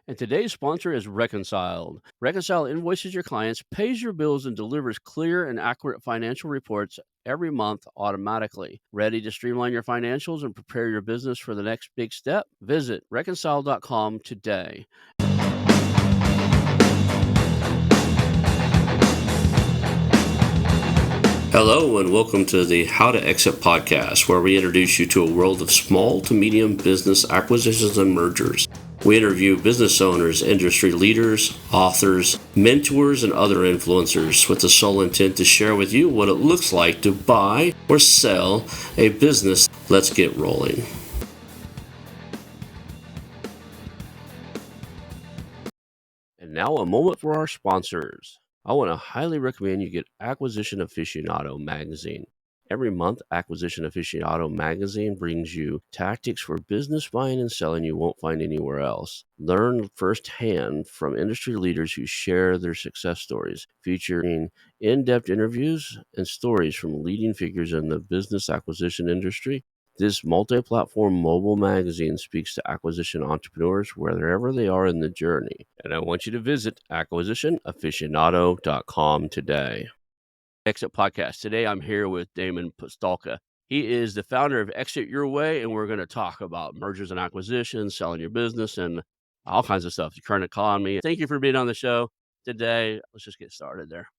And today's sponsor is Reconciled. Reconcile invoices your clients, pays your bills, and delivers clear and accurate financial reports every month automatically. Ready to streamline your financials and prepare your business for the next big step? Visit reconcile.com today. Hello, and welcome to the How to Exit podcast, where we introduce you to a world of small to medium business acquisitions and mergers. We interview business owners, industry leaders, authors, mentors, and other influencers with the sole intent to share with you what it looks like to buy or sell a business. Let's get rolling. And now a moment for our sponsors. I want to highly recommend you get Acquisition Aficionado magazine. Every month, Acquisition Aficionado magazine brings you tactics for business buying and selling you won't find anywhere else. Learn firsthand from industry leaders who share their success stories, featuring in-depth interviews and stories from leading figures in the business acquisition industry. This multi-platform mobile magazine speaks to acquisition entrepreneurs wherever they are in the journey. And I want you to visit acquisitionaficionado.com today. Exit Podcast. Today I'm here with Damon Pistulka. He is the founder of Exit Your Way, and we're going to talk about mergers and acquisitions, selling your business, and all kinds of stuff, the current economy. Thank you for being on the show today. Let's just get started there.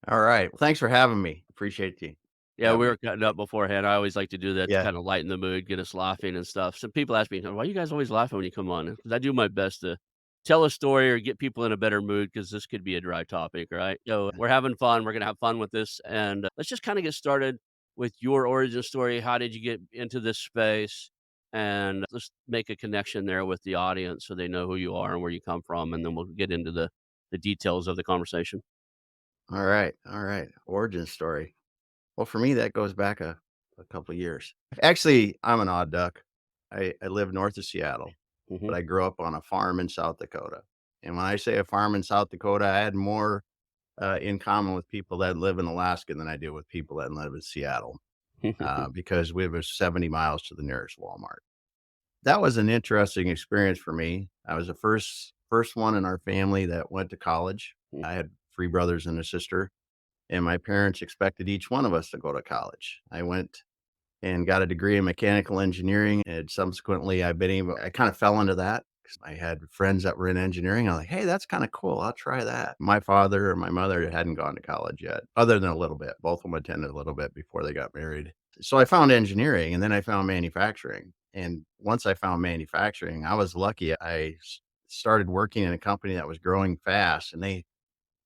All right. Well, thanks for having me. Appreciate you. Yeah, having we me. were cutting up beforehand. I always like to do that to Yeah. kind of lighten the mood, get us laughing and stuff. Some people ask me, why you guys always laughing when you come on? Because I do my best to tell a story or get people in a better mood, because this could be a dry topic, right? So we're having fun. We're going to have fun with this. And let's just kind of get started with your origin story. How did you get into this space? And let's make a connection there with the audience so they know who you are and where you come from. And then we'll get into the details of the conversation. All right. All right. Origin story. Well, for me, that goes back a couple of years. Actually, I'm an odd duck. I live north of Seattle, Mhm. but I grew up on a farm in South Dakota. And when I say a farm in South Dakota, I had more in common with people that live in Alaska than I do with people that live in Seattle because we were 70 miles to the nearest Walmart. That was an interesting experience for me. I was the first one in our family that went to college. I had three brothers and a sister, and my parents expected each one of us to go to college. I went and got a degree in mechanical engineering, and subsequently I kind of fell into that because I had friends that were in engineering. I'm like, hey, that's kind of cool. I'll try that. My father or my mother hadn't gone to college yet, other than a little bit. Both of them attended a little bit before they got married. So I found engineering, and then I found manufacturing. And once I found manufacturing, I was lucky. Started working in a company that was growing fast, and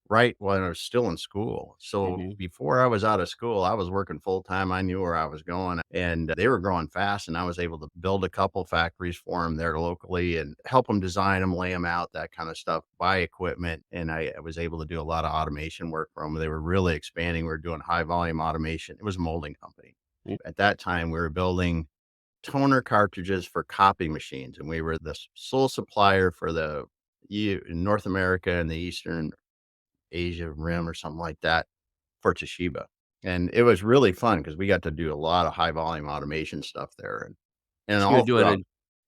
right when I was still in school. So Mhm. before I was out of school, I was working full time. I knew where I was going, and they were growing fast. And I was able to build a couple factories for them there locally and help them design them, lay them out, that kind of stuff, buy equipment. And I was able to do a lot of automation work for them. They were really expanding. We were doing high volume automation. It was a molding company. Mm. At that time, we were building toner cartridges for copy machines, and we were the sole supplier for in North America and the Eastern Asia Rim or something like that for Toshiba. And it was really fun because we got to do a lot of high volume automation stuff there and So you're all doing throughout. an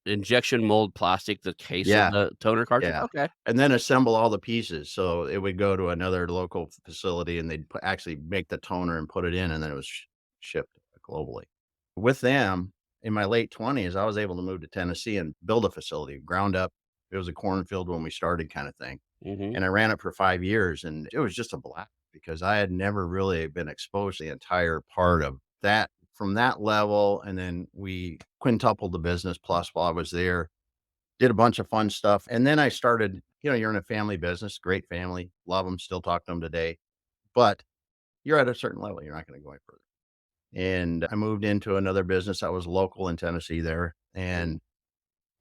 injection mold plastic, the case of Yeah, the toner cartridge? yeah. Okay. And then assemble all the pieces. So it would go to another local facility and they'd actually make the toner and put it in, and then it was shipped globally. With them in my late 20s, I was able to move to Tennessee and build a facility ground up. It was a cornfield when we started, kind of thing. Mhm. And I ran it for 5 years, and it was just a blast because I had never really been exposed to the entire part of that from that level. And then we quintupled the business plus while I was there, did a bunch of fun stuff. And then I started, you're in a family business, great family, love them, still talk to them today, but you're at a certain level. You're not going to go any further. And I moved into another business that was local in Tennessee there and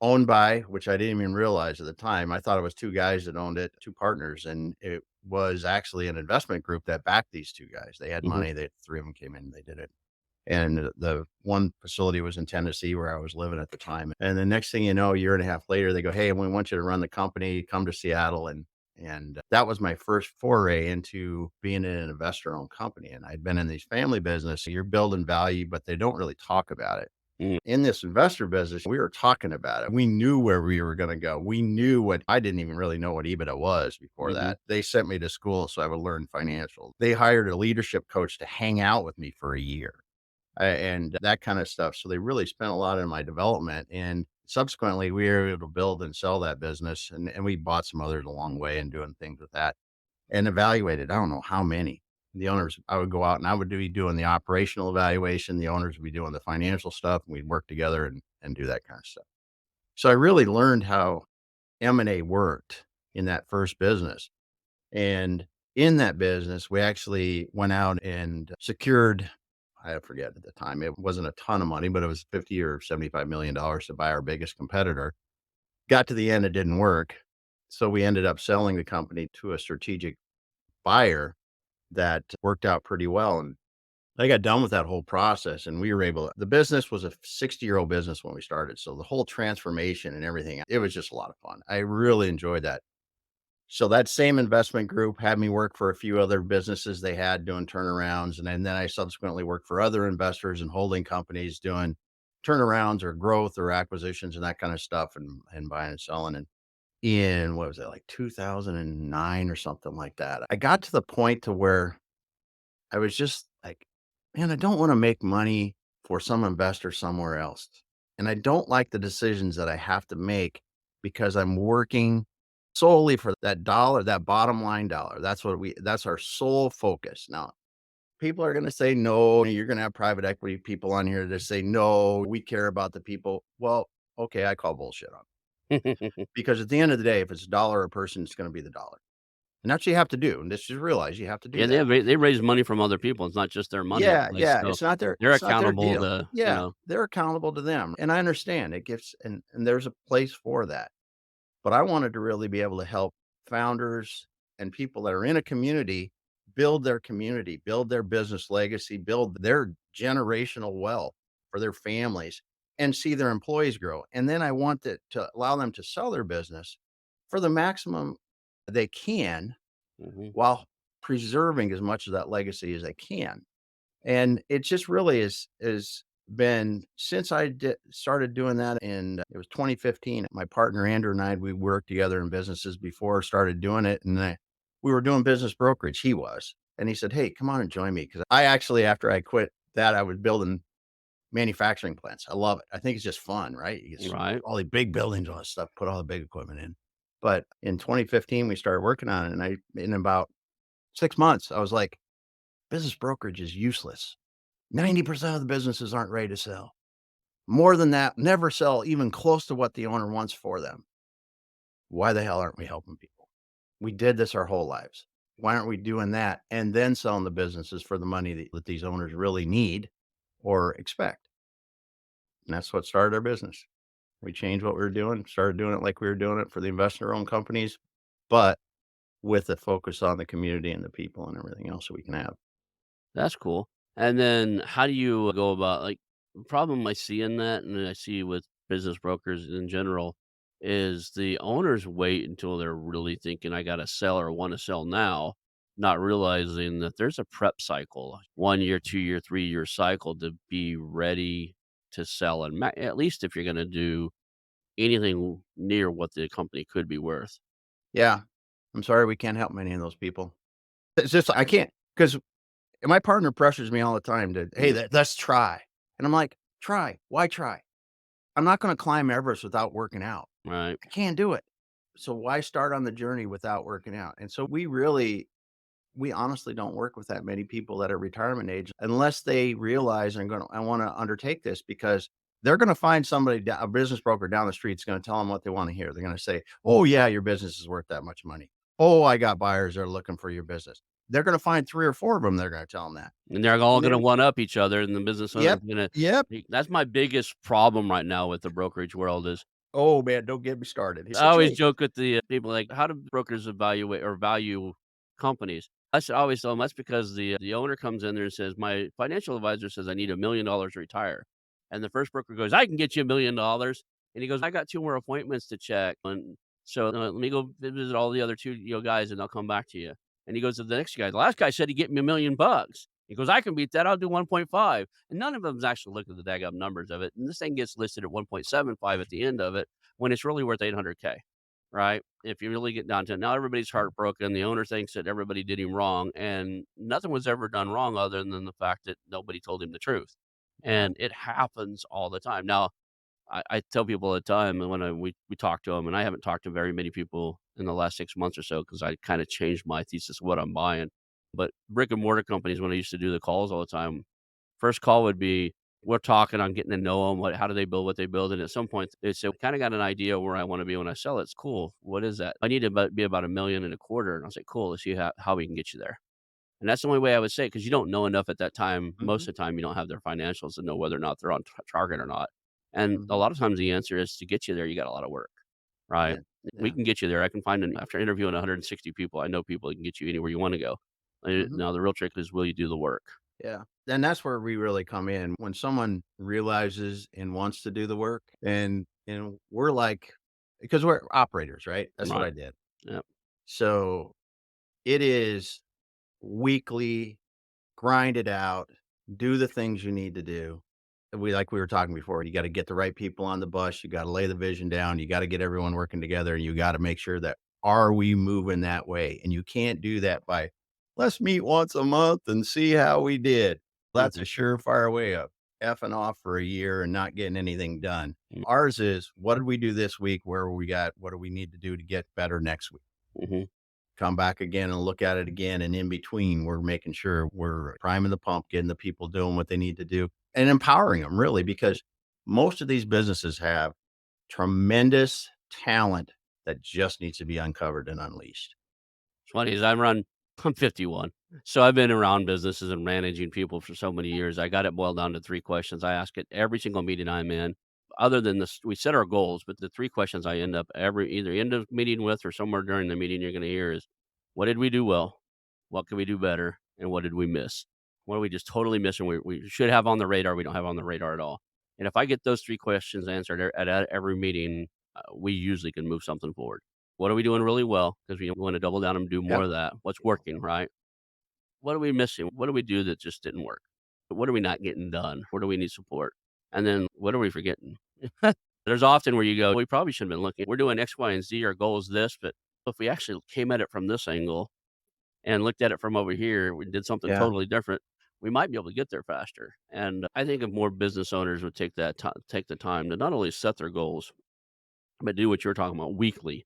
owned by, which I didn't even realize at the time. I thought it was two guys that owned it, two partners, and it was actually an investment group that backed these two guys. They had Mhm. money. Three of them came in, and they did it. And the one facility was in Tennessee where I was living at the time. And the next thing you know, a year and a half later, they go, "Hey, we want you to run the company. Come to Seattle." And that was my first foray into being in an investor-owned company. And I'd been in these family business. So you're building value, but they don't really talk about it. Mm, In this investor business, we were talking about it. We knew where we were going to go. We knew what I didn't even really know what EBITDA was before mhm. that. They sent me to school so I would learn financial. They hired a leadership coach to hang out with me for a year and that kind of stuff. So they really spent a lot in my development. And subsequently, we were able to build and sell that business. And we bought some others along the way and doing things with that and evaluated, I don't know how many. The owners, I would go out and I would be doing the operational evaluation. The owners would be doing the financial stuff. And we'd work together and do that kind of stuff. So I really learned how M&A worked in that first business. And in that business, we actually went out and secured, I forget at the time, it wasn't a ton of money, but it was 50 or $75 million to buy our biggest competitor. Got to the end, it didn't work. So we ended up selling the company to a strategic buyer that worked out pretty well. And I got done with that whole process and we were able, the business was a 60-year-old business when we started. So the whole transformation and everything, it was just a lot of fun. I really enjoyed that. So that same investment group had me work for a few other businesses they had doing turnarounds. And then I subsequently worked for other investors and holding companies doing turnarounds or growth or acquisitions and that kind of stuff and buying and selling. And in what was it, like 2009 or something like that, I got to the point to where I was just like, man, I don't want to make money for some investor somewhere else. And I don't like the decisions that I have to make because I'm working solely for that dollar, that bottom line dollar. That's our sole focus. Now, people are going to say no. You're going to have private equity people on here that say, no, we care about the people. Well, okay, I call bullshit on it. Because at the end of the day, if it's a dollar a person, it's going to be the dollar. And that's what you have to do. And just realize you have to do Yeah, that. they raise money from other people. It's not just their money, Yeah, like, yeah, so they're it's not their accountable deal. to, Yeah, they're accountable to them, and I understand it gets and there's a place for that, but I wanted to really be able to help founders and people that are in a community, build their business legacy, build their generational wealth for their families, and see their employees grow, and then I want to allow them to sell their business for the maximum they can mhm. while preserving as much of that legacy as they can. And it just really is been since started doing that in it was 2015. My partner Andrew and we worked together in businesses before started doing it, and we were doing business brokerage. He was, and he said, "Hey, come on and join me." Because I actually, after I quit that, I was building manufacturing plants. I love it. I think it's just fun, right? You get Right. all these big buildings, all that stuff, put all the big equipment in. But in 2015, we started working on it, and in about 6 months, I was like, business brokerage is useless. 90% of the businesses aren't ready to sell. More than that, never sell even close to what the owner wants for them. Why the hell aren't we helping people? We did this our whole lives. Why aren't we doing that and then selling the businesses for the money that these owners really need or expect? And that's what started our business. We changed what we were doing, started doing it like we were doing it for the investor owned companies, but with a focus on the community and the people and everything else that we can have. That's cool. And then how do you go about, like, the problem I see in that, and I see with business brokers in general, is the owners wait until they're really thinking, I gotta sell or want to sell now, not realizing that there's a prep cycle, 1 year, 2 year, 3 year cycle to be ready to sell, and at least if you're gonna do anything near what the company could be worth. Yeah. I'm sorry we can't help many of those people. It's just I can't because my partner pressures me all the time to, "Hey, Mm, let's try." And I'm like, "Try? Why try? I'm not gonna climb Everest without working out. right. I can't do it. So why start on the journey without working out?" And so we honestly don't work with that many people that are retirement age unless they realize I wanna undertake this because they're gonna find a business broker down the street is gonna tell them what they wanna hear. They're gonna say, "Oh, yeah, your business is worth that much money. Oh, I got buyers that are looking for your business." They're gonna find 3 or 4 of them. They're gonna tell them that. And they're all And gonna then one up each other, and the business owner's Yep, gonna yep. that's my biggest problem right now with the brokerage world is Oh, man, don't get me started. His I always situation. joke with the, people like, "How do brokers evaluate or value companies?" I should always tell them that's because the owner comes in there and says, "My financial advisor says I need $1,000,000 to retire." And the first broker goes, "I can get you $1,000,000." And he goes, "I got 2 more appointments to check, and so, let me go visit all the other 2, guys, and I'll come back to you." And he goes to the next guy, "The last guy said he'd get me $1,000,000." He goes, I can beat that. I'll do 1.5. And none of them's actually looked at the daggum numbers of it. And this thing gets listed at 1.75 at the end of it when it's really worth 800K, right? If you really get down to it. Now everybody's heartbroken. The owner thinks that everybody did him wrong, and nothing was ever done wrong other than the fact that nobody told him the truth. Yeah. And it happens all the time. Now, I tell people all the time, and when we talk to them, and I haven't talked to very many people in the last 6 months or so because I kind of changed my thesis of what I'm buying. But brick and mortar companies, when I used to do the calls all the time, first call would be, we're talking, I'm getting to know them. How do they build what they build? And at some point, they say, kind of got an idea where I want to be when I sell it. It's cool. What is that? I need to be about 1.25 million. And I'll say, cool. Let's see how we can get you there. And that's the only way I would say, because you don't know enough at that time. Most Mhm. of the time, you don't have their financials to know whether or not they're on target or not. And a Mhm. lot of times the answer is to get you there, you got a lot of work, right? Yeah. We Yeah. can get you there. I can find after interviewing 160 people, I know people that can get you anywhere you want to go. Mhm. Now, the real trick is, will you do the work? Yeah. And that's where we really come in. When someone realizes and wants to do the work, and we're like, because we're operators, right? That's what Right. I did. Yep. So it is weekly, grind it out, do the things you need to do. Like we were talking before, you got to get the right people on the bus, you got to lay the vision down, you got to get everyone working together, and you got to make sure that, are we moving that way? And you can't do that by, let's meet once a month and see how we did. That's a Mhm. surefire way of effing off for a year and not getting anything done. Mm. Ours is, what did we do this week? Where we got, what do we need to do to get better next week? Mhm. Come back again and look at it again. And in between, we're making sure we're priming the pump, getting the people doing what they need to do and empowering them really, because most of these businesses have tremendous talent that just needs to be uncovered and unleashed. It's funny is I'm 51. So I've been around businesses and managing people for so many years. I got it boiled down to 3 questions. I ask it every single meeting I'm in. Other than this, we set our goals, but the 3 questions I end up either end of meeting with or somewhere during the meeting you're gonna hear is, what did we do well? What can we do better? And what did we miss? What are we just totally missing we should have on the radar, we don't have on the radar at all? And if I get those 3 questions answered at every meeting, we usually can move something forward. What are we doing really well? Because we wanna double down and do more Yep. of that. What's working, right? What are we missing? What do we do that just didn't work? What are we not getting done? Where do we need support? And then what are we forgetting? There's often where you go, we probably should have been looking. We're doing X, Y, and Z. Our goal is this, but if we actually came at it from this angle and looked at it from over here, we did something Yeah. totally different, we might be able to get there faster. And I think if more business owners would take the time to not only set their goals, but do what you're talking about weekly.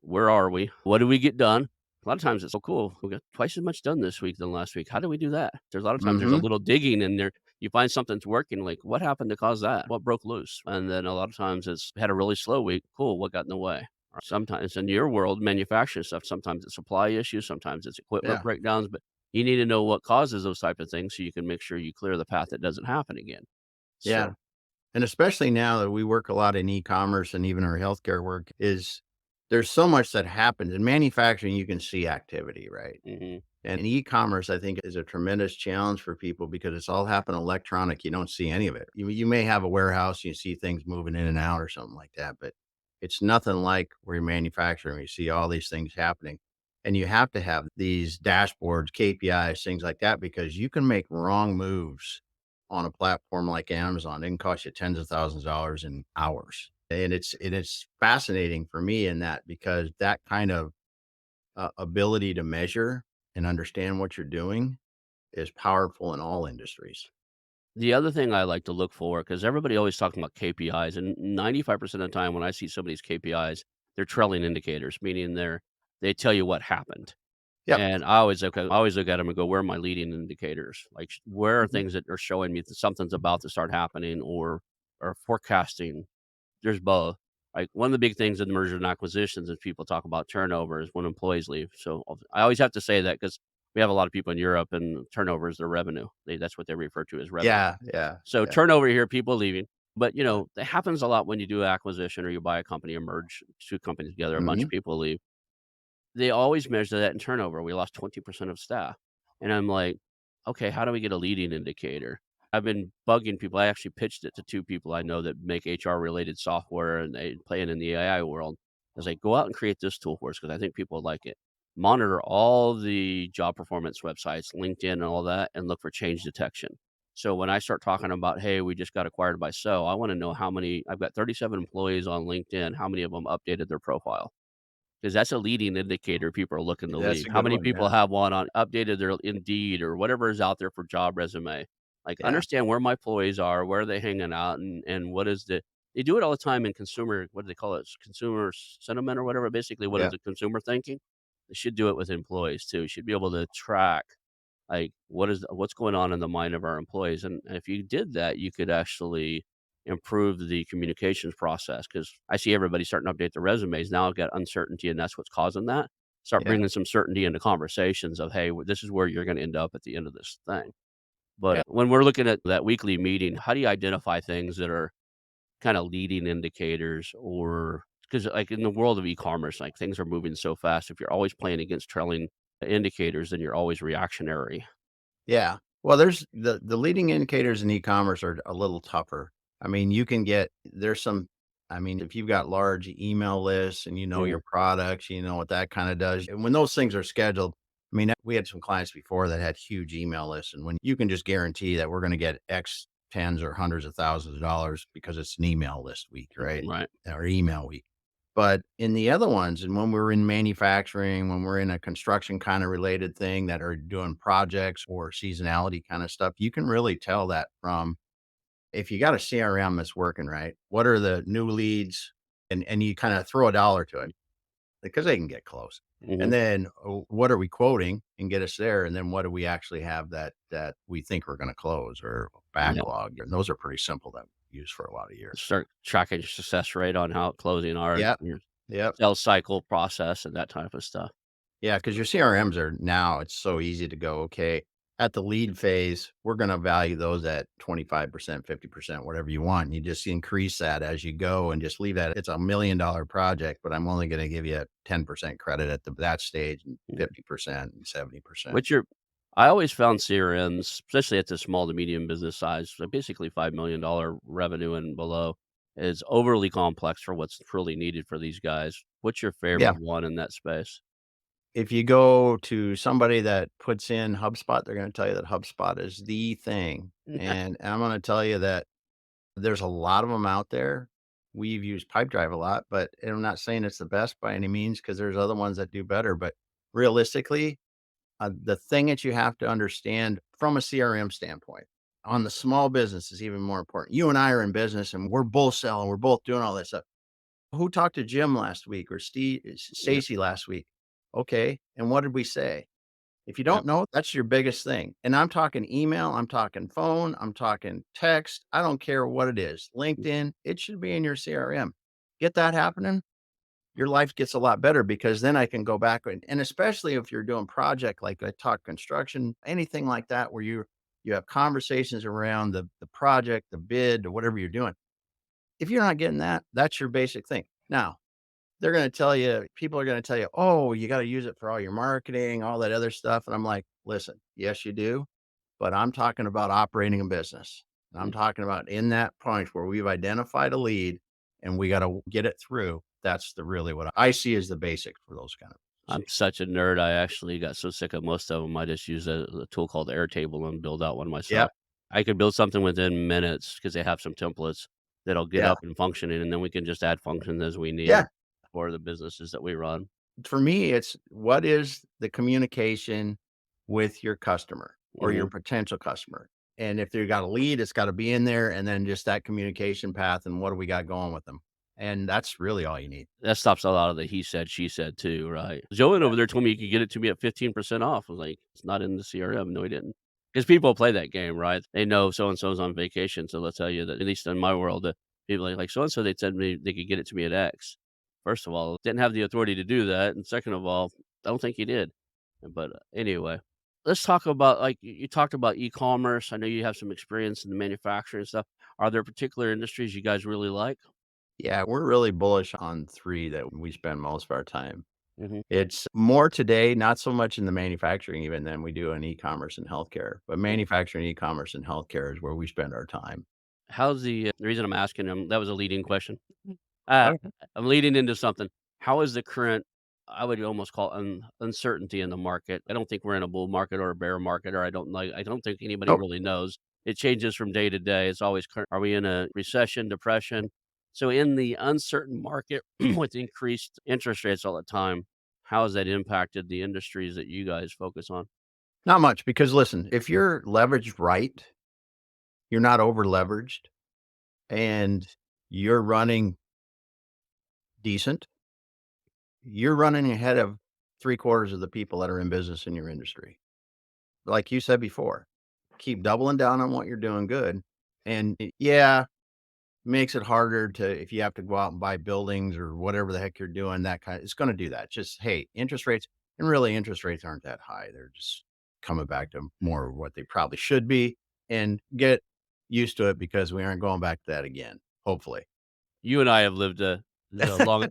Where are we? What did we get done? A lot of times it's so cool. We got twice as much done this week than last week. How did we do that? There's a lot of times there's a Mhm. little digging in there. You find something's working. Like, what happened to cause that? What broke loose? And then a lot of times it's had a really slow week. Cool. What got in the way? Or sometimes in your world, manufacturing stuff, sometimes it's supply issues, sometimes it's equipment Yeah. breakdowns, but you need to know what causes those type of things so you can make sure you clear the path that doesn't happen again. Yeah. So, And especially now that we work a lot in e-commerce and even our healthcare work, is there's so much that happens in manufacturing. You can see activity, right? mhm. And e-commerce, I think, is a tremendous challenge for people because it's all happening electronic. You don't see any of it. You may have a warehouse, you see things moving in and out or something like that, but it's nothing like where you're manufacturing. You see all these things happening. And you have to have these dashboards, KPIs, things like that, because you can make wrong moves on a platform like Amazon. It can cost you tens of thousands of dollars in hours. And it's fascinating for me in that, because that kind of ability to measure and understand what you're doing is powerful in all industries. The other thing I like to look for, because everybody always talking about KPIs, and 95% of the time when I see some of these KPIs, they're trailing indicators, meaning they tell you what happened. Yep. And I always look at them and go, where are my leading indicators? Like, where are Mhm. things that are showing me that something's about to start happening, or forecasting? There's both. Like, one of the big things in mergers and acquisitions is people talk about turnover is when employees leave. So I always have to say that because we have a lot of people in Europe and turnover is their revenue. That's what they refer to as revenue. Yeah, yeah, So yeah. turnover here, people leaving. But Yeah. it happens a lot when you do acquisition or you buy a company or merge 2 companies together, a bunch Mhm. of people leave. They always measure that in turnover. We lost 20% of staff. And I'm like, okay, how do we get a leading indicator? I've been bugging people. I actually pitched it to 2 people I know that make HR related software and they playing in the AI world. I was like, go out and create this tool for us because I think people would like it. monitor all the job performance websites, LinkedIn and all that, and look for change detection. So when I start talking about, "Hey, we just got acquired by so," I wanna know how many I've got 37 employees on LinkedIn, how many of them updated their profile? 'Cause that's a leading indicator people are looking to That's leave. a How good many one, people yeah. have one on updated their Indeed or whatever is out there for job resume? Like, Yeah, understand where my employees are, where are they hanging out, and what is the they do it all the time in consumer what do they call it? Consumer sentiment or whatever, basically, what is yeah, the consumer thinking? They should do it with employees too. You should be able to track, like, what's going on in the mind of our employees, and if you did that, you could actually improve the communications process. Because I see everybody starting to update their resumes. Now I've got uncertainty, and that's what's causing that. Start yeah, bringing some certainty into conversations of, "Hey, this is where you're gonna end up at the end of this thing." yeah. But when we're looking at that weekly meeting, how do you identify things that are kinda leading indicators or because, like, in the world of e-commerce, like, things are moving so fast. If you're always playing against trailing indicators, then you're always reactionary. Yeah. Well, there's the leading indicators in e-commerce are a little tougher. I mean, you can get there's some I mean, if you've got large email lists and you know Mhm, your products, you know what that kind of does. And when those things are scheduled, I mean, we had some clients before that had huge email lists, and when you can just guarantee that we're going to get X tens or hundreds of thousands of dollars because it's an email list week, right? right. Or email week. But in the other ones, and when we're in manufacturing, when we're in a construction kind of related thing that are doing projects or seasonality kind of stuff, you can really tell that from if you got a CRM that's working right, what are the new leads? And you kind of throw a dollar to it because they can get close. And Mhm, then what are we quoting and get us there? And then what do we actually have that we think we're going to close or yeah. backlog? And those are pretty simple that we use for a lot of years. Start tracking your success rate on how closing are, Yep. your Yep. sales cycle process and that type of stuff. Yeah, because your CRMs are now it's so easy to go, okay, at the lead phase, we're gonna value those at 25%, 50%, whatever you want. And you just increase that as you go and just leave that. It's $1 million project, but I'm only gonna give you 10% credit at that stage and Mm. 50% and 70%. What's your I always found CRMs, especially at the small to medium business size, so basically $5 million revenue and below, is overly complex for what's truly needed for these guys. What's your Yeah. favorite one in that space? If you go to somebody that puts in HubSpot, they're gonna tell you that HubSpot is the thing. And I'm gonna tell you that there's a lot of them out there. We've used Pipedrive a lot, but and I'm not saying it's the best by any means because there's other ones that do better. But realistically, the thing that you have to understand from a CRM standpoint on the small business is even more important. You and I are in business and we're both selling, we're both doing all this stuff. Who talked to Jim last week or Yep, Stacy last week? Okay. And what did we say? If you yep, don't know, that's your biggest thing. And I'm talking email, I'm talking phone, I'm talking text. I don't care what it is. LinkedIn, it should be in your CRM. Get that happening, your life gets a lot better because then I can go back and especially if you're doing project like I talk construction, anything like that where you have conversations around the project, the bid, or whatever you're doing. If you're not getting that, that's your basic thing. Now, they're gonna tell you people are gonna tell you, "Oh, you gotta use it for all your marketing, all that other stuff," and I'm like, "Listen, yes, you do, but I'm talking about operating a business. And I'm mm. talking about in that point where we've identified a lead and we gotta get it through. That's the really what I see as the basic for those kind of I'm businesses." such a nerd, I actually got so sick of most of them. I just use a tool called Airtable and build out one Yep. myself. I could build something within minutes because they have some templates that'll get Yeah. up and functioning, and then we can just add functions as we Yeah. need for the businesses that we run. For me, it's what is the communication with your customer or your Mhm. potential customer? And if they got a lead, it's got to be in there. And then just that communication path and what do we got going with them? And that's really all you need. That stops a lot of the he said, she said too, right? Joanne over there told me you could get it to me at 15% off. I was like, "It's not in the CRM." No, he didn't. Because people play that game, right? They know so and so's on vacation, so they'll tell you that, at least in my world, that people are like, "So and so, they said me they could get it to me at X." First of all, didn't have the authority to do that, and second of all, I don't think he did. But, anyway, let's talk about, like, you talked about e-commerce. I know you have some experience in the manufacturing stuff. Are there particular industries you guys really like? Yeah, we're really bullish on three that we spend most of our time. Mhm. It's more today, not so much in the manufacturing even than we do in e-commerce and healthcare, but manufacturing, e-commerce, and healthcare is where we spend our time. How's the reason I'm asking him that was a leading question. Uh, Okay. I'm leading into something. How is the current I would almost call uncertainty in the market. I don't think we're in a bull market or a bear market, or I don't think anybody Nope. really knows. It changes from day to day. It's always are we in a recession, depression? So in the uncertain market with increased interest rates all the time, how has that impacted the industries that you guys focus on? Not much because listen, if you're leveraged right, you're not over leveraged and you're running decent, you're running ahead of 3/4 of the people that are in business in your industry. Like you said before, keep doubling down on what you're doing good. And yeah, makes it harder to if you have to go out and buy buildings or whatever the heck you're doing, that kind of it's gonna do that. Just, hey, interest rates and really interest rates aren't that high. They're just coming back to more of what they probably should be and get used to it because we aren't going back to that again, hopefully. You and I have lived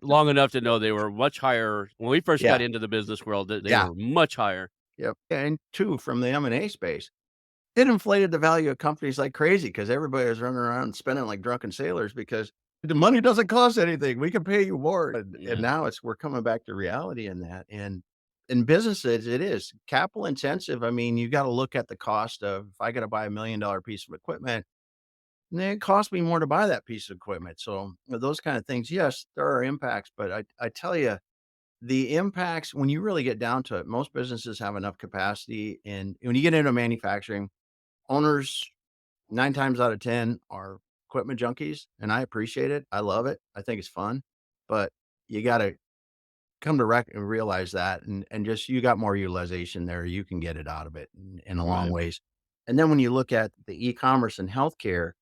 long enough to know they were much higher when we first got Yeah. into the business world. They Yeah. were much higher. Yep. And two, from the M&A space, it inflated the value of companies like crazy because everybody was running around spending like drunken sailors because the money doesn't cost anything. We can pay you more. And Yeah. now we're coming back to reality in that. And in businesses, it is capital intensive. I mean, you got to look at the cost of if I got to buy $1 million piece of equipment, then it costs me more to buy that piece of equipment. So those kind of things, yes, there are impacts, but I tell you, the impacts when you really get down to it, most businesses have enough capacity. And when you get into manufacturing, owners 9 times out of 10 are equipment junkies, and I appreciate it. I love it. I think it's fun, but you gotta come to and realize that and just you got more utilization there. You can get it out of it in a long Right. ways. And then when you look at the e-commerce and healthcare,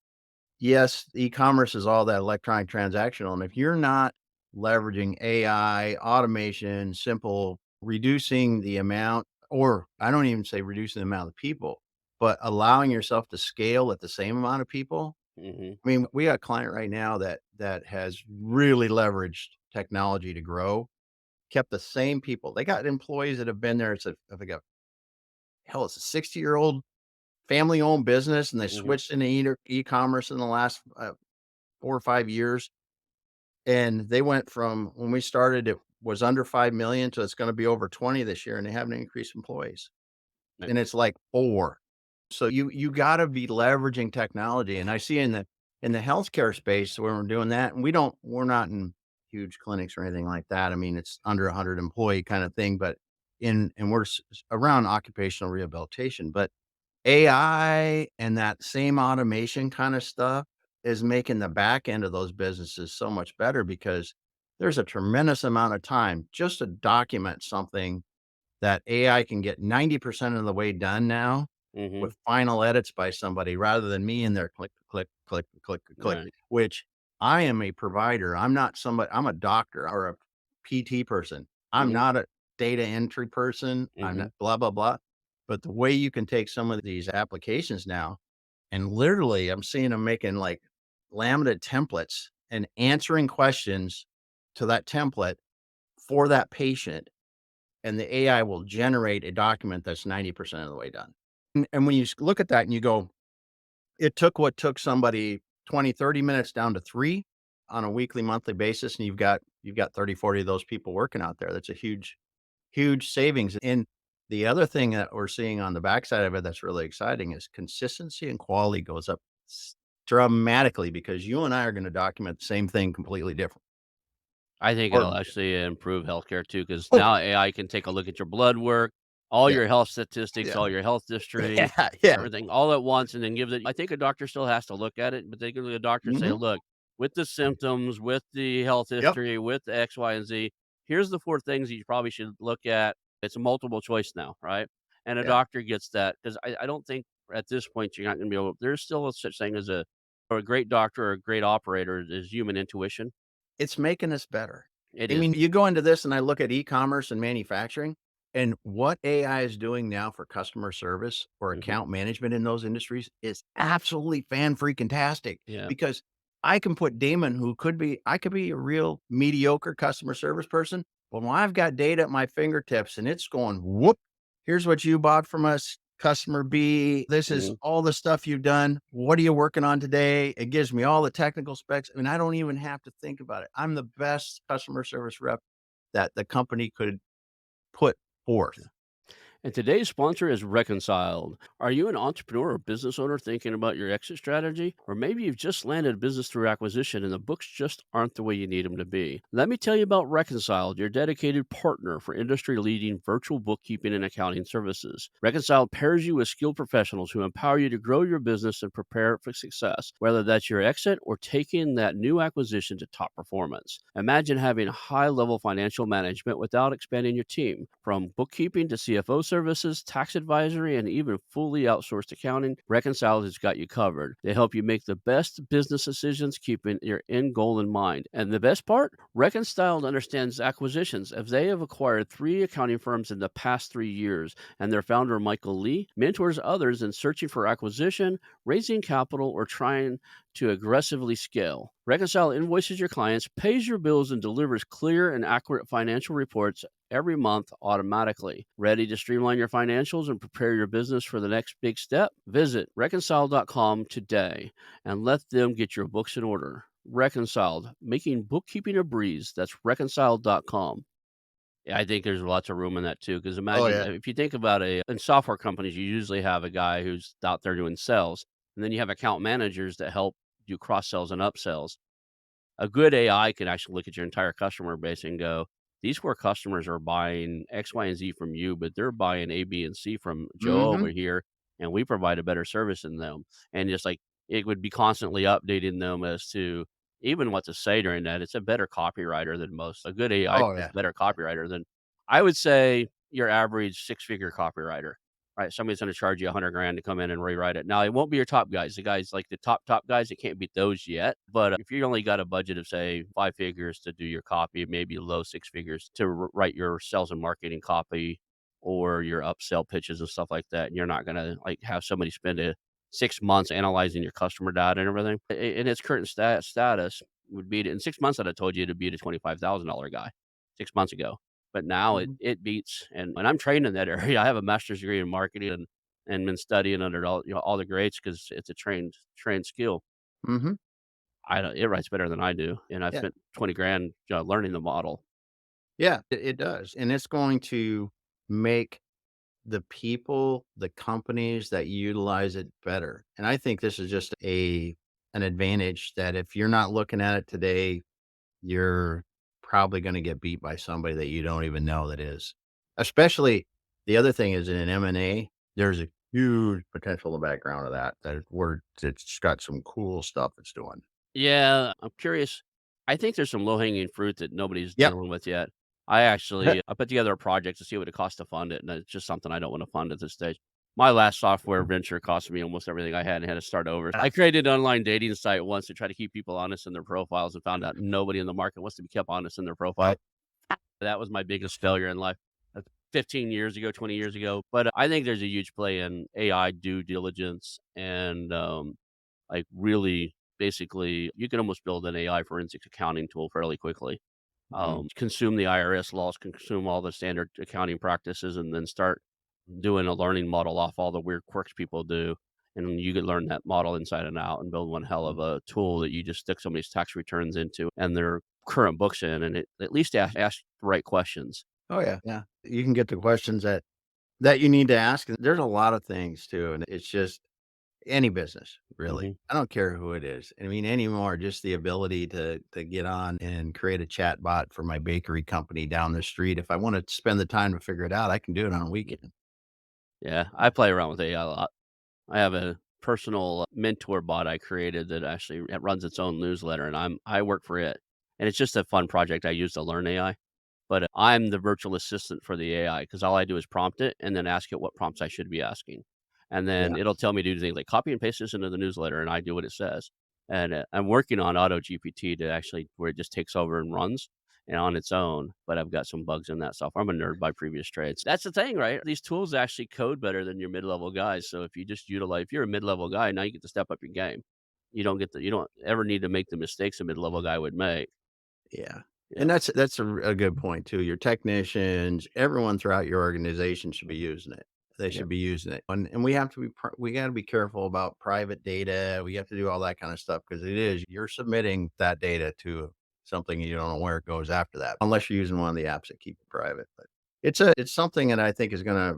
yes, e-commerce is all that electronic transactional, and if you're not leveraging AI, automation, simple reducing the amount or I don't even say reducing the amount of people, but allowing yourself to scale at the same amount of people. Mhm. I mean, we got a client right now that has really leveraged technology to grow, kept the same people. They got employees that have been there. It's a I think a hell, it's a 60-year-old family-owned business, and they Mhm. switched into e-commerce in the last 4 or 5 years, and they went from when we started, it was under 5 million to it's gonna be over 20 this year, and they haven't increased employees, Right. and it's like 4. So you gotta be leveraging technology, and I see in the healthcare space when we're doing that, and we're not in huge clinics or anything like that. I mean, it's under 100 employee kind of thing, but we're around occupational rehabilitation, but AI and that same automation kind of stuff is making the back end of those businesses so much better because there's a tremendous amount of time just to document something that AI can get 90% of the way done now Mhm. with final edits by somebody rather than me in there click, click, click, click, click, Right. which I am a provider. I'm not somebody, I'm a doctor or a PT person. I'm Mhm. not a data entry person. I'm not Mhm. blah, blah, blah. But the way you can take some of these applications now and literally I'm seeing them making like laminated templates and answering questions to that template for that patient and the AI will generate a document that's 90% of the way done. And when you look at that and you go, it took what took somebody 20, 30 minutes down to 3 on a weekly, monthly basis, and you've got 30, 40 of those people working out there. That's a huge, huge savings. And the other thing that we're seeing on the backside of it that's really exciting is consistency and quality goes up dramatically because you and I are going to document the same thing completely different. I think Or it'll actually improve healthcare too, because oh, now AI can take a look at your blood work, all yeah, your health statistics, yeah, all your health history, yeah, yeah. everything all at once, and then give it I think a doctor still has to look at it, but they can look at a doctor and say, Hmm. "Look, with the symptoms, with the health Yep. history, with the X, Y, and Z, here's the 4 things that you probably should look at." It's a multiple choice now, right? And a Yeah. doctor gets that 'cause I don't think at this point you're not gonna be able there's still a such thing as a great doctor or a great operator is human intuition. It's making us better. It I is. mean, you go into this and I look at e-commerce and manufacturing and what AI is doing now for customer service or Mhm. account management in those industries is absolutely fan freaking tastic Yeah. because I can put Damon, I could be a real mediocre customer service person, but when I've got data at my fingertips and it's going, whoop, here's what you bought from us, customer B. This is Mhm. all the stuff you've done. What are you working on today? It gives me all the technical specs. I mean, I don't even have to think about it. I'm the best customer service rep that the company could put forth. And today's sponsor is Reconciled. Are you an entrepreneur or business owner thinking about your exit strategy? Or maybe you've just landed a business through acquisition and the books just aren't the way you need them to be. Let me tell you about Reconciled, your dedicated partner for industry leading virtual bookkeeping and accounting services. Reconciled pairs you with skilled professionals who empower you to grow your business and prepare it for success, whether that's your exit or taking that new acquisition to top performance. Imagine having high level financial management without expanding your team. From bookkeeping to CFO services, tax advisory, and even fully outsourced accounting, Reconciled has got you covered. They help you make the best business decisions, keeping your end goal in mind. And the best part? Reconciled understands acquisitions, as they have acquired 3 accounting firms in the past 3 years, and their founder, Michael Lee, mentors others in searching for acquisition, raising capital, or trying to aggressively scale. Reconcile invoices your clients, pays your bills, and delivers clear and accurate financial reports every month automatically. Ready to streamline your financials and prepare your business for the next big step? Visit reconcile.com today and let them get your books in order. Reconciled, making bookkeeping a breeze. That's reconciled.com. Yeah, I think there's lots of room in that too. Because Oh, imagine yeah. if you think about in software companies, you usually have a guy who's out there doing sales, and then you have account managers that help do cross sells and upsells. A good AI can actually look at your entire customer base and go, these 4 customers are buying X, Y, and Z from you, but they're buying A, B, and C from Joe over Mhm. here, and we provide a better service than them. And just like it would be constantly updating them as to even what to say during that. It's a better copywriter than most. A good AI Oh, is yeah. a better copywriter than I would say your average 6-figure copywriter. Right, somebody's gonna charge you 100 grand to come in and rewrite it. Now, it won't be your top guys. The guys like the top guys, it can't beat those yet. But if you only got a budget of say 5 figures to do your copy, maybe low 6 figures to write your sales and marketing copy or your upsell pitches and stuff like that, and you're not gonna like have somebody spend 6 months analyzing your customer data and everything. In its current status would be in 6 months, I'd have told you to beat a $25,000 guy 6 months ago. But now it Mhm. it beats, and I'm trained in that area. I have a master's degree in marketing and been studying under all the greats because it's a trained skill. Mhm. I don't It writes better than I do, and I've Yeah. spent 20 grand, learning the model. Yeah, it does, and it's going to make the people, the companies that utilize it better, and I think this is just an advantage that if you're not looking at it today, you're probably gonna get beat by somebody that you don't even know that is. Especially the other thing is in an M&A, there's a huge potential in the background of that where it's got some cool stuff it's doing. Yeah, I'm curious. I think there's some low-hanging fruit that nobody's Yep. dealing with yet. I put together a project to see what it costs to fund it, and it's just something I don't wanna fund at this stage. My last software venture cost me almost everything I had and had to start over. I created an online dating site once to try to keep people honest in their profiles and found out nobody in the market wants to be kept honest in their profile. That was my biggest failure in life. 15 years ago, 20 years ago, but I think there's a huge play in AI due diligence and, like, really, basically, you can almost build an AI forensics accounting tool fairly quickly. Mhm. Consume the IRS laws, consume all the standard accounting practices, and then start doing a learning model off all the weird quirks people do, and you could learn that model inside and out and build one hell of a tool that you just stick somebody's tax returns into and their current books in, and it at least ask the right questions. Oh, yeah. Yeah. You can get the questions that you need to ask, and there's a lot of things too, and it's just any business, really. Mhm. I don't care who it is. I mean, anymore, just the ability to get on and create a chat bot for my bakery company down the street. If I wanna spend the time to figure it out, I can do it on a weekend. Yeah, I play around with AI a lot. I have a personal mentor bot I created that actually it runs its own newsletter, and I work for it, and it's just a fun project I use to learn AI. But I'm the virtual assistant for the AI because all I do is prompt it and then ask it what prompts I should be asking. And then Yeah. it'll tell me to do things like copy and paste this into the newsletter, and I do what it says. And I'm working on Auto GPT to actually where it just takes over and runs and on its own. But I've got some bugs in that software. I'm a nerd by previous trades. That's the thing, right? These tools actually code better than your mid level guys. So if you just utilize, if you're a mid level guy, now you get to step up your game. You don't ever need to make the mistakes a mid level guy would make. Yeah. Yeah. And that's a good point too. Your technicians, everyone throughout your organization should be using it. They Yeah. should be using it. And we have to we got to be careful about private data. We have to do all that kind of stuff because it is you're submitting that data to something you don't know where it goes after that, unless you're using one of the apps that keep it private. But it's something that I think is gonna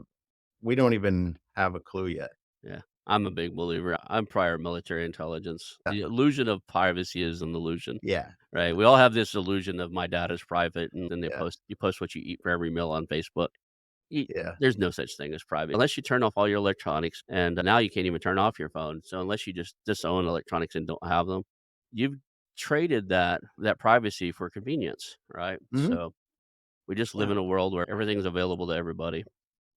we don't even have a clue yet. Yeah. I'm a big believer. I'm prior military intelligence. Yeah. The illusion of privacy is an illusion, Yeah. right? We all have this illusion of my data is private, and then Yeah. you post what you eat for every meal on Facebook. Yeah. There's no such thing as private unless you turn off all your electronics, and now you can't even turn off your phone. So unless you just disown electronics and don't have them, you've traded that privacy for convenience, right? Mhm. So we just live Yeah. in a world where everything's available to everybody.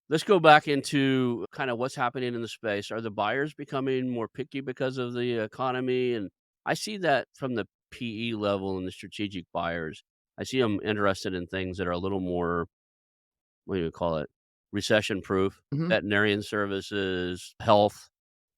Let's go back into kind of what's happening in the space. Are the buyers becoming more picky because of the economy? And I see that from the PE level and the strategic buyers. I see them interested in things that are a little more, what do you call it? Recession proof, Mhm. veterinarian services, health,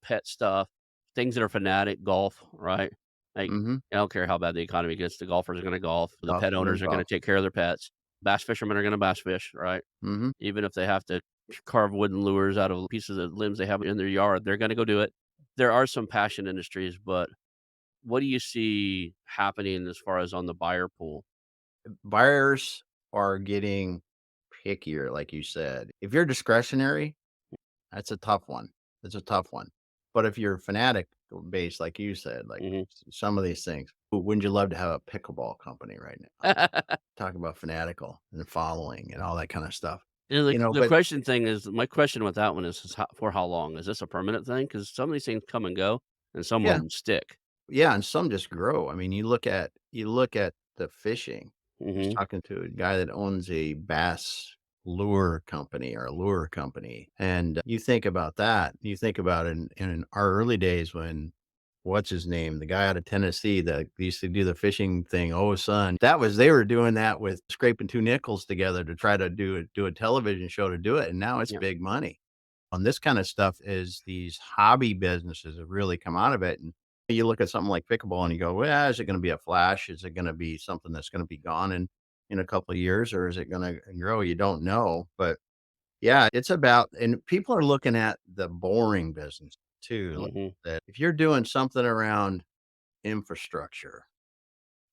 pet stuff, things that are fanatic, golf, right? Like, Mhm. I don't care how bad the economy gets, the golfers are going to golf, the Golf pet is gonna owners are going golf. to take care of their pets, bass fishermen are going to bass fish, right? Mhm. Even if they have to carve wooden lures out of pieces of limbs they have in their yard, they're going to go do it. There are some passion industries, but what do you see happening as far as on the buyer pool? Buyers are getting pickier, like you said. If you're discretionary, that's a tough one. It's a tough one. But if you're fanatic based, like you said, like Mhm. some of these things, wouldn't you love to have a pickleball company right now? Talk about fanatical and following and all that kind of stuff. You know, the But question thing is my question with that one is how for how long? Is this a permanent thing? Because some of these things come and go, and some of yeah, them stick. yeah, and some just grow. I mean, you look at the fishing. I was Mhm. talking to a guy that owns a bass lure company or a lure company, and you think about that. You think about in our early days when what's his name, the guy out of Tennessee that used to do the fishing thing. Oh, son, that was they were doing that with scraping two nickels together to try to do a television show to do it, and now it's Yeah. big money on this kind of stuff is these hobby businesses have really come out of it. And you look at something like pickleball and you go, well, is it going to be a flash? Is it going to be something that's going to be gone in a couple of years or is it going to grow? You don't know. But yeah, it's about, and people are looking at the boring business too. Like Mhm. that if you're doing something around infrastructure,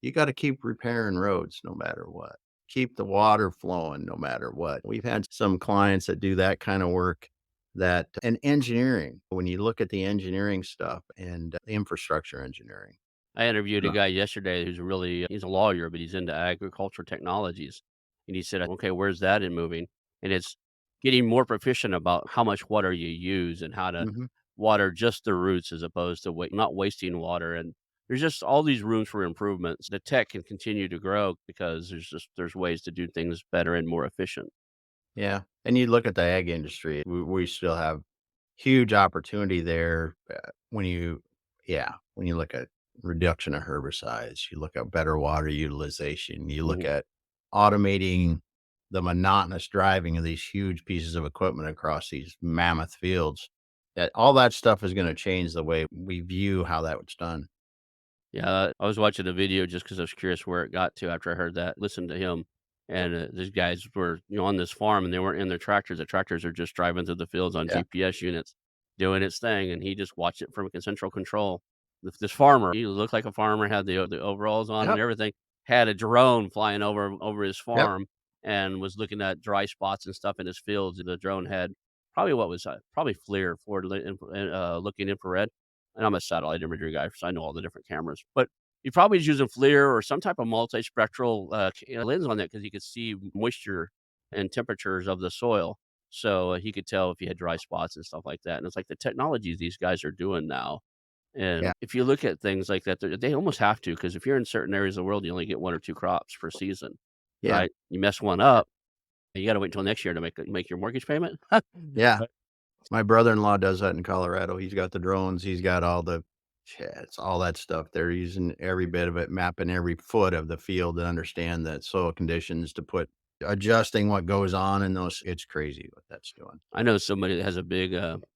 you gotta keep repairing roads no matter what. Keep the water flowing no matter what. We've had some clients that do that kind of work that and engineering, when you look at the engineering stuff and infrastructure engineering. I interviewed a Uh, guy yesterday who's really he's a lawyer, but he's into agriculture technologies, and he said, "Okay, where's that in moving?" And it's getting more proficient about how much water you use and how to mhm. water just the roots as opposed to not wasting water, and there's just all these rooms for improvements. The tech can continue to grow because there's ways to do things better and more efficient. Yeah, and you look at the ag industry, we still have huge opportunity there, when you look at reduction of herbicides, you look at better water utilization, you look Mhm. at automating the monotonous driving of these huge pieces of equipment across these mammoth fields, that all that stuff is gonna change the way we view how that was done. Yeah, I was watching a video just because I was curious where it got to after I heard that, listened to him, and, these guys were, on this farm, and they weren't in their tractors. The tractors are just driving through the fields on Yeah, GPS units, doing its thing, and he just watched it from central control. This farmer, he looked like a farmer, had the overalls on and yep, everything, had a drone flying over his yep, farm and was looking at dry spots and stuff in his fields. The drone had probably what was, probably FLIR, looking infrared, and I'm a satellite imagery guy, so I know all the different cameras. But he probably is using FLIR or some type of multispectral lens on that because he could see moisture and temperatures of the soil. So he could tell if you had dry spots and stuff like that. And it's like the technologies these guys are doing now. yeah, And if you look at things like that, they almost have to because if you're in certain areas of the world, you only get one or two crops per season, yeah, right? You mess one yeah, up, you got to wait until next year to make your mortgage payment. yeah. Right. My brother-in-law does that in Colorado. He's got the drones, he's got all the it's all that stuff. They're using every bit of it, mapping every foot of the field to understand the soil conditions to put adjusting what goes on in those it's crazy what that's doing. I know somebody that has a big,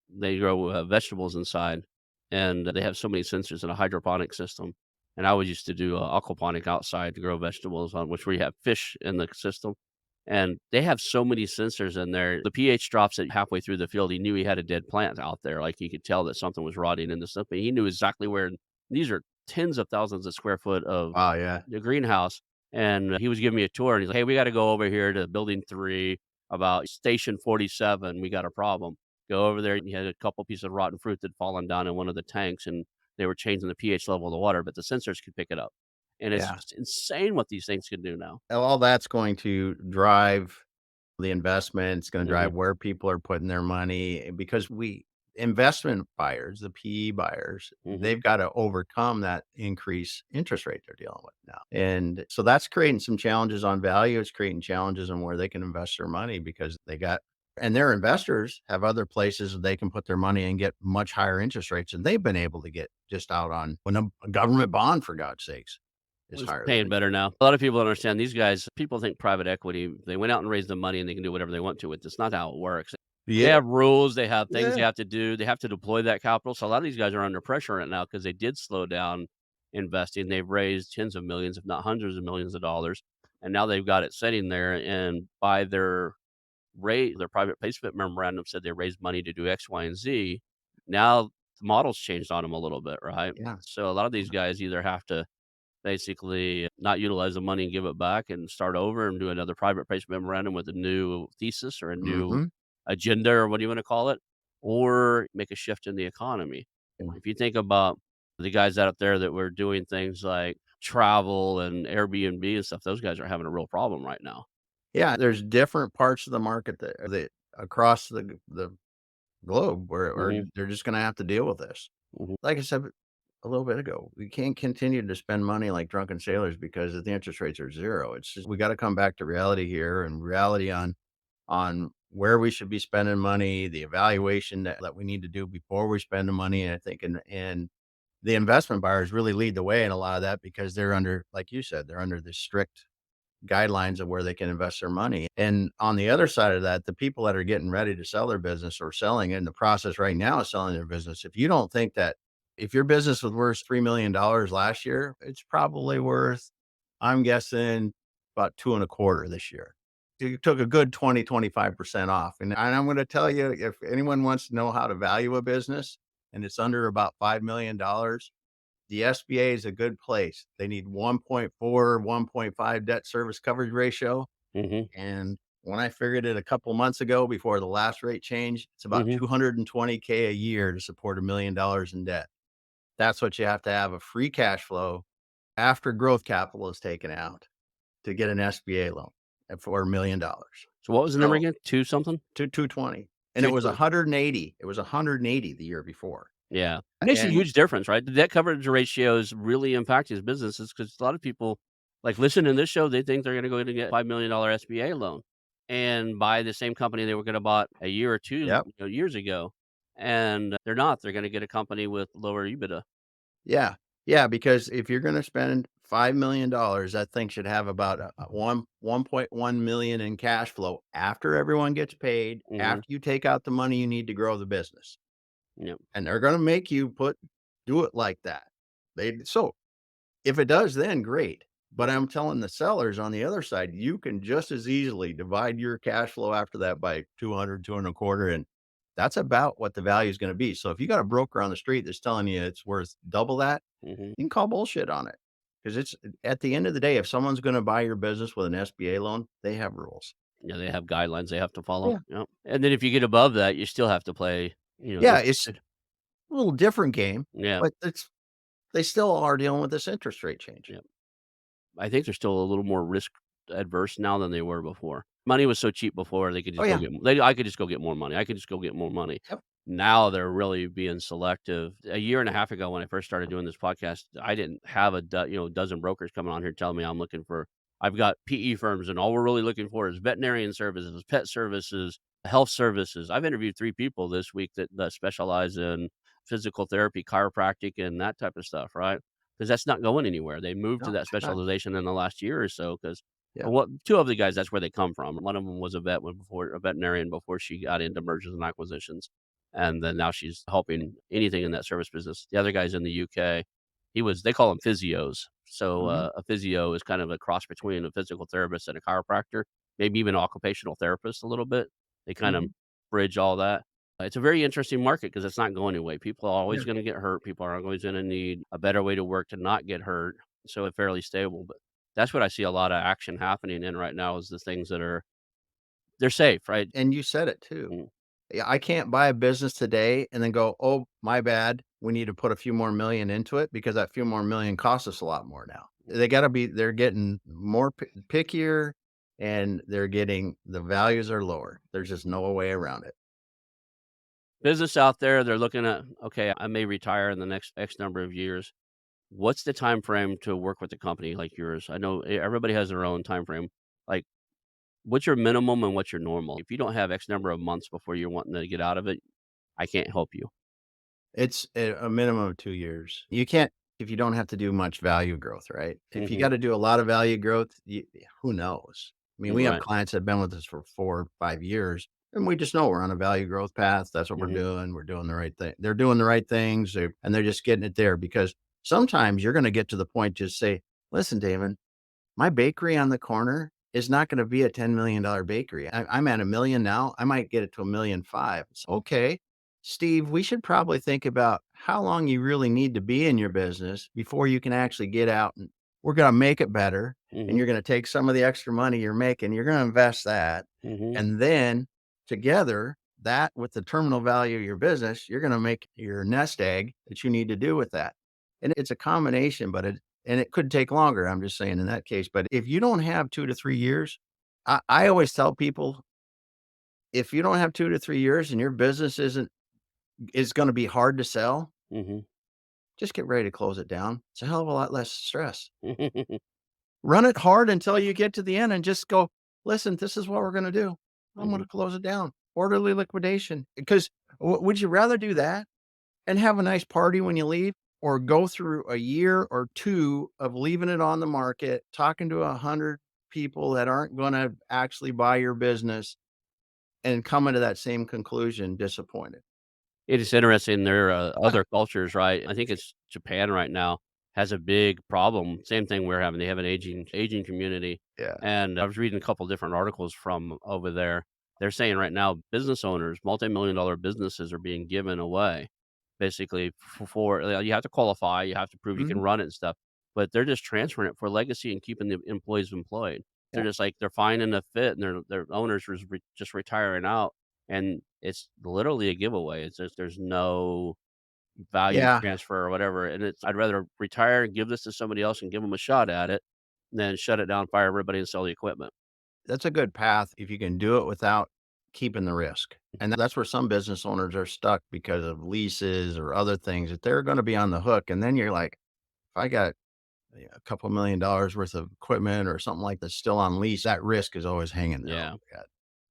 they grow, vegetables inside, and they have so many sensors in a hydroponic system, and I always used to do, aquaponic outside to grow vegetables on which we have fish in the system, and they have so many sensors in there. The pH drops it halfway through the field. He knew he had a dead plant out there, like, he could tell that something was rotting in the stuff, but he knew exactly where these are tens of thousands of square foot of Wow, yeah. the greenhouse, and he was giving me a tour, and he's like, "Hey, we gotta go over here to building 3 about station 47, we got a problem." Go over there, and he had a couple pieces of rotten fruit that fallen down in one of the tanks, and they were changing the pH level of the water, but the sensors could pick it up. And it's Yeah. just insane what these things can do now. All that's going to drive the investment. It's gonna Mhm, drive where people are putting their money because we investment buyers, the PE buyers, mhm. they've got to overcome that increased interest rate they're dealing with now. And so that's creating some challenges on value. It's creating challenges on where they can invest their money because they got and their investors have other places they can put their money and get much higher interest rates than they've been able to get just out on when a government bond, for God's sakes, is Well, it's higher than paying it better should. now. A lot of people don't understand these guys people think private equity, they went out and raised the money and they can do whatever they want to it. That's not how it works. They Yeah, have rules, they have things they yeah, have to do, they have to deploy that capital. So a lot of these guys are under pressure right now because they did slow down investing. They've raised tens of millions, if not hundreds of millions of dollars, and now they've got it sitting there. And by their private placement memorandum said they raised money to do X, Y, and Z. Now the model's changed on them a little bit, right? yeah. So a lot of these guys either have to basically not utilize the money and give it back and start over and do another private placement memorandum with a new thesis or a new Mhm. agenda or what do you want to call it, or make a shift in the economy. Yeah. If you think about the guys out there that were doing things like travel and Airbnb and stuff, those guys are having a real problem right now. Yeah, there's different parts of the market that across the globe where Hmm. they're just gonna have to deal with this. Hmm. Like I said a little bit ago, we can't continue to spend money like drunken sailors because the interest rates are 0. It's just we gotta come back to reality here and reality on where we should be spending money, the evaluation that we need to do before we spend the money, and I think and the investment buyers really lead the way in a lot of that because they're under, like you said, they're under this strict guidelines of where they can invest their money. And on the other side of that, the people that are getting ready to sell their business or selling in the process right now of selling their business, if you don't think that if your business was worth $3 million last year, it's probably worth, I'm guessing, about two and a quarter this year. You took a good 20, 25% off. And I'm going to tell you, if anyone wants to know how to value a business and it's under about $5 million, the SBA is a good place. They need 1.4, 1.5 debt service coverage ratio. Hmm. And when I figured it a couple months ago before the last rate change, it's about Hmm. 220K a year to support $1 million in debt. That's what you have to have a free cash flow after growth capital is taken out to get an SBA loan for $1 million. So what was the number So again? Two something? 220. And it Two was twenty. 180. It was 180 the year before. Yeah. It makes a And huge difference, right? The debt coverage ratios really impact his businesses because a lot of people, like, listen to this show, they think they're gonna go in and get $5 million SBA loan and buy the same company they were gonna bought a year or 2, yep. years ago, and they're not. They're gonna get a company with lower EBITDA. Yeah. Yeah, because if you're gonna spend $5 million, that thing should have about a 1.1 million in cash flow after everyone gets paid, Mhm. after you take out the money you need to grow the business. Yep. And they're gonna make you do it like that. So if it does, then great. But I'm telling the sellers on the other side, you can just as easily divide your cash flow after that by 200, 2 and a quarter, and that's about what the value is gonna be. So if you got a broker on the street that's telling you it's worth double that, Mhm. you can call bullshit on it. Because it's at the end of the day, if someone's gonna buy your business with an SBA loan, they have rules. Yeah, they have guidelines they have to follow. Yeah. Yep. And then if you get above that, you still have to play, Yeah, this it's a little different game, Yeah. but they still are dealing with this interest rate change. Yep. I think they're still a little more risk adverse now than they were before. Money was so cheap before they could Oh, just go yeah. get I could just go get more money. I could just go get more money. Yep. Now they're really being selective. A year and a half ago when I first started doing this podcast, I didn't have dozen brokers coming on here telling me I'm looking for I've got PE firms and all we're really looking for is veterinarian services, pet services, health services. I've interviewed 3 people this week that specialize in physical therapy, chiropractic, and that type of stuff, right? 'Cause that's not going anywhere. They moved to No, that it's not. specialization in the last year or so 'cause Yeah. what 2 of the guys, that's where they come from. One of them was a veterinarian before she got into mergers and acquisitions, and then now she's helping anything in that service business. The other guy's in the UK. They call them physios. So, Mhm. a physio is kind of a cross between a physical therapist and a chiropractor, maybe even an occupational therapist a little bit. They kind of Mhm. bridge all that. It's a very interesting market because it's not going away. People are Yeah. always gonna get hurt. People are always gonna need a better way to work to not get hurt, so it's fairly stable, but that's what I see a lot of action happening in right now is the things that are they're safe, right? And you said it too. Mm. Yeah, I can't buy a business today and then go, "Oh, my bad. We need to put a few more million into it because that few more million costs us a lot more now." They're getting more pickier and they're getting the values are lower. There's just no way around it. Business out there, they're looking at, "Okay, I may retire in the next X number of years." What's the time frame to work with a company like yours? I know everybody has their own time frame. Like, what's your minimum and what's your normal? If you don't have X number of months before you're wanting to get out of it, I can't help you. It's a minimum of 2 years. You can't if you don't have to do much value growth, right? If you Mhm. gotta do a lot of value growth, who knows? I mean, we have Right. clients that have been with us for 4 or 5 years, and we just know we're on a value growth path. That's what we're Mhm. doing. We're doing the right thing. They're doing the right things, and they're just getting it there because sometimes you're gonna get to the point to say, "Listen, David, my bakery on the corner is not gonna be a $10 million bakery. I'm at 1,000,000 now. I might get it to 1,500,000. Okay, Steve, we should probably think about how long you really need to be in your business before you can actually get out and we're gonna make it better, and Mhm. you're gonna take some of the extra money you're making, you're gonna invest that, Mhm. and then together, that with the terminal value of your business, you're gonna make your nest egg that you need to do with that. And it's a combination, but it could take longer, I'm just saying in that case, but if you don't have 2 to 3 years, I always tell people, if you don't have 2 to 3 years and your business is gonna be hard to sell, Mhm. just get ready to close it down. It's a hell of a lot less stress. Mhm. Run it hard until you get to the end and just go, "Listen, this is what we're gonna do. I'm Mhm. gonna close it down. Orderly liquidation." Because would you rather do that and have a nice party when you leave or go through a year or 2 of leaving it on the market, talking to 100 people that aren't gonna actually buy your business and coming to that same conclusion disappointed? It is interesting, there are, other cultures, right? I think it's Japan right now has a big problem, same thing we're having, they have an aging community, Yeah. and I was reading a couple different articles from over there. They're saying right now business owners, multi-million dollar businesses are being given away, basically for you have to qualify, you have to prove you can Mhm. run it and stuff, but they're just transferring it for legacy and keeping the employees employed. They're Yeah. just like they're finding a fit and their owners are just retiring out. And it's literally a giveaway. It's just there's no value Yeah. transfer or whatever, and it's I'd rather retire and give this to somebody else and give them a shot at it than shut it down, fire everybody, and sell the equipment. That's a good path if you can do it without keeping the risk. And that's where some business owners are stuck because of leases or other things that they're gonna be on the hook, and then you're like, "If I got a couple $1,000,000 worth of equipment or something like that's still on lease, that risk is always hanging there over Yeah. your head."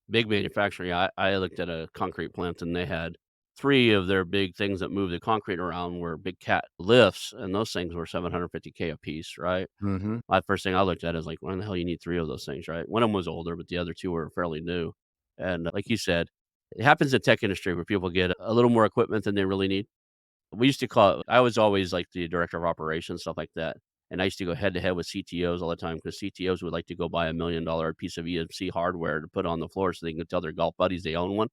Big manufacturing. I looked at a concrete plant, and they had 3 of their big things that move the concrete around were big cat lifts, and those things were 750K a piece, right? Mhm. My first thing I looked at is like, "Why in the hell you need 3 of those things," right? One of them was older, but the other 2 were fairly new, and like you said, it happens in tech industry where people get a little more equipment than they really need. We used to call it I was always like the director of operations, stuff like that, and I used to go head to head with CTOs all the time because CTOs would like to go buy $1,000,000 piece of EMC hardware to put on the floor so they can tell their golf buddies they own one.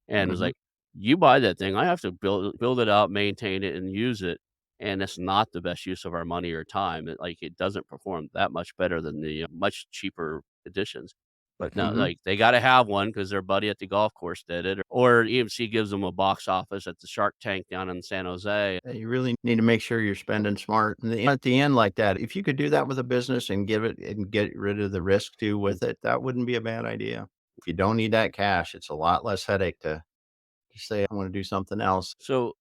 And it was Mhm. like, "You buy that thing, I have to build it out, maintain it, and use it, and it's not the best use of our money or time." It doesn't perform that much better than the, much cheaper editions. But no, Mhm. like, they gotta have one because their buddy at the golf course did it, or EMC gives them a box office at the Shark Tank down in San Jose. Yeah, you really need to make sure you're spending smart. And at the end like that, if you could do that with a business and give it and get rid of the risk too Mm. with it, that wouldn't be a bad idea. If you don't need that cash, it's a lot less headache to say, "I wanna do something else." So,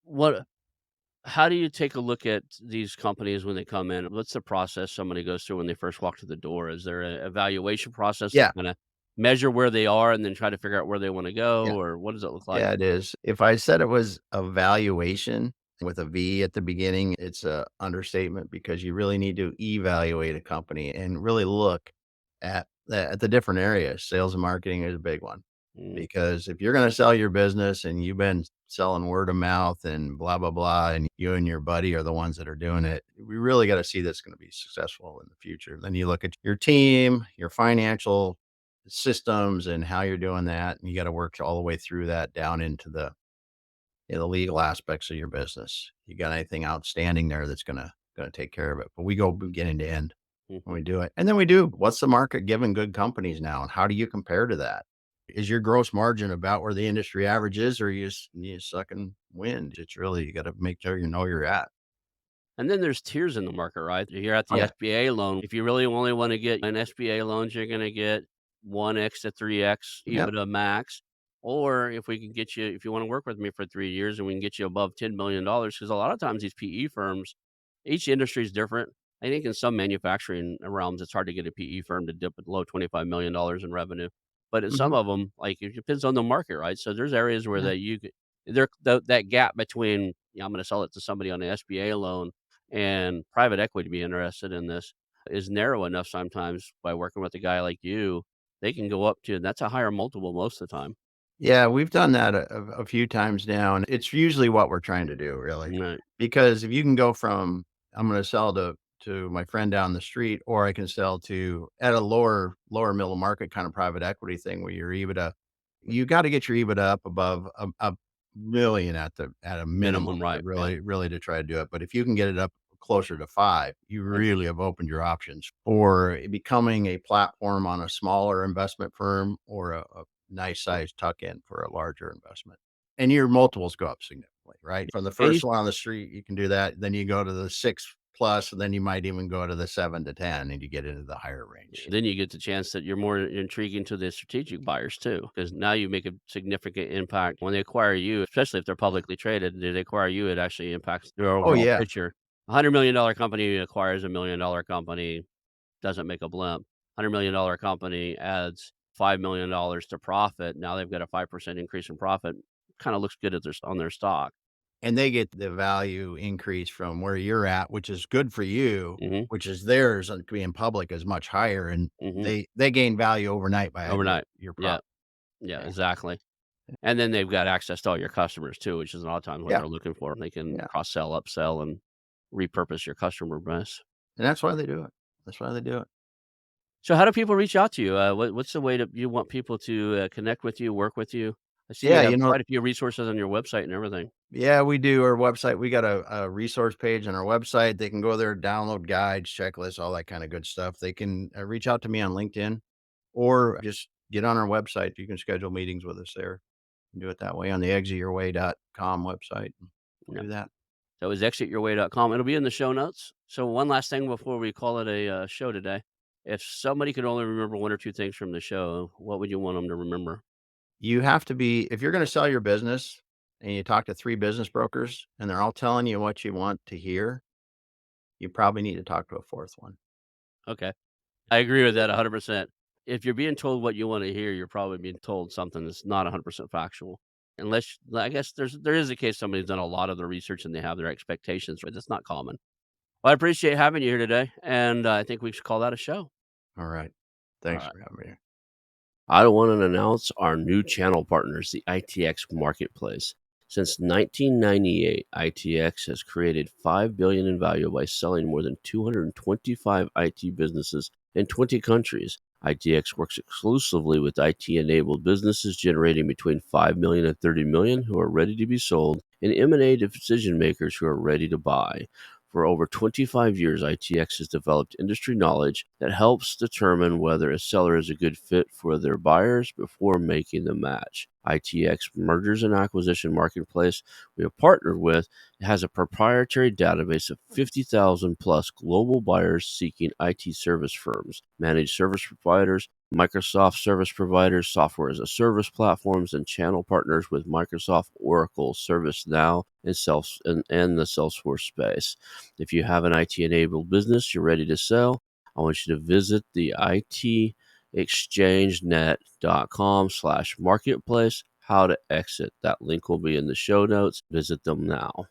how do you take a look at these companies when they come in? What's the process somebody goes through when they first walk to the door? Is there an evaluation process to Yeah. kinda measure where they are and then try to figure out where they wanna Yeah. go, or what does it look like? Yeah, it is. If I said it was a valuation with a V at the beginning, it's a understatement because you really need to evaluate a company and really look at the different areas. Sales and marketing is a big one. Mm, Because if you're gonna sell your business and you've been selling word of mouth and blah, blah, blah, and you and your buddy are the ones that are doing it, we really gotta see that's gonna be successful in the future. Then you look at your team, your financial systems and how you're doing that, and you gotta work all the way through that down into the the legal aspects of your business. You got anything outstanding there that's gonna take care of it. But we go beginning to end when we do it. And then we do, what's the market giving good companies now? And how do you compare to that? Is your gross margin about where the industry average is, or you sucking wind? It's really, you got to make sure you know you're at. And then there's tiers in the market, right? You're at Oh the yeah. SBA loan. If you really only want to get an SBA loans, you're going to get 1x to 3x Yep. EBITDA max. Or if we can get you, if you want to work with me for 3 years and we can get you above $10 million, because a lot of times these PE firms, each industry is different. I think in some manufacturing realms, it's hard to get a PE firm to dip below $25 million in revenue. But in some Hmm. of them, like it depends on the market, right? So there's areas where Yeah. that you could, that gap between, I'm going to sell it to somebody on the SBA loan and private equity to be interested in this is narrow enough sometimes by working with a guy like you, they can go up to, and that's a higher multiple most of the time. Yeah, we've done that a few times now, and it's usually what we're trying to do, really. Right. Because if you can go from, I'm going to sell to my friend down the street, or I can sell to at a lower middle market kind of private equity thing where your EBITDA, you got to get your EBITDA up above a million at a minimum Minimum, to right. Yeah. really to try to do it. But if you can get it up closer to five, you And really have opened your options for becoming a platform on a smaller investment firm, or a nice size tuck in for a larger investment. And your multiples go up significantly, right? From the and you first one on the street, you can do that. Then you go to the 6 plus, and then you might even go to the 7 to 10, and you get into the higher range. then you get the chance that you're more intriguing to the strategic buyers too, because now you make a significant impact when they acquire you, especially if they're Yeah. publicly traded. They acquire you, it actually impacts their Oh overall yeah. picture. $100 million company acquires $1 million company, doesn't make a blimp. $100 million company adds $5 million to profit. Now they've got a 5% increase in profit. Kind of looks good at on their stock. And they get the value increase from where you're at, which is good for you, Hmm. which is theirs, being public is much higher. And Hmm. they gain value overnight by having Overnight. your Yeah. product. Yeah. Yeah. Exactly. And then they've got access to all your customers too, which is a lot of times what Yeah. they're looking for. They can Yeah. cross sell, upsell, and repurpose your customer base. And that's why they do it. That's why they do it. So, how do people reach out to you? What's the way that you want people to connect with you, work with you? I see you Yeah. have quite a few resources on your website and everything. Yeah, we do. Our website, we got a resource page on our website. They can go there, download guides, checklists, all that kind of good stuff. They can reach out to me on LinkedIn, or just get on our website. You can schedule meetings with us there. Do it that way on the exityourway.com website. We'll Yeah. do that. So it's exityourway.com. It'll be in the show notes. So one last thing before we call it a show today. If somebody could only remember one or two things from the show, what would you want them to remember? You have to be, if you're going to sell your business and you talk to three business brokers and they're all telling you what you want to hear, you probably need to talk to a fourth one. Okay. I agree with that 100%. If you're being told what you want to hear, you're probably being told something that's not 100% factual. Unless, I guess there is a case somebody's done a lot of the research and they have their expectations right. That's not common. Well, I appreciate having you here today. And I think we should call that a show. All right. All Thanks right. for having me. I want to announce our new channel partners, the ITX Marketplace. Since 1998, ITX has created $5 billion in value by selling more than 225 IT businesses in 20 countries. ITX works exclusively with IT-enabled businesses generating between $5 million and $30 million who are ready to be sold, and M&A decision makers who are ready to buy. For over 25 years, ITX has developed industry knowledge that helps determine whether a seller is a good fit for their buyers before making the match. ITX Mergers and Acquisition Marketplace we have partnered with has a proprietary database of 50,000 plus global buyers seeking IT service firms, managed service providers, Microsoft service providers, software as a service platforms, and channel partners with Microsoft, Oracle, ServiceNow, and the Salesforce space. If you have an IT-enabled business you're ready to sell, I want you to visit the itexchangenet.com/marketplace. How to exit. That link will be in the show notes. Visit them now.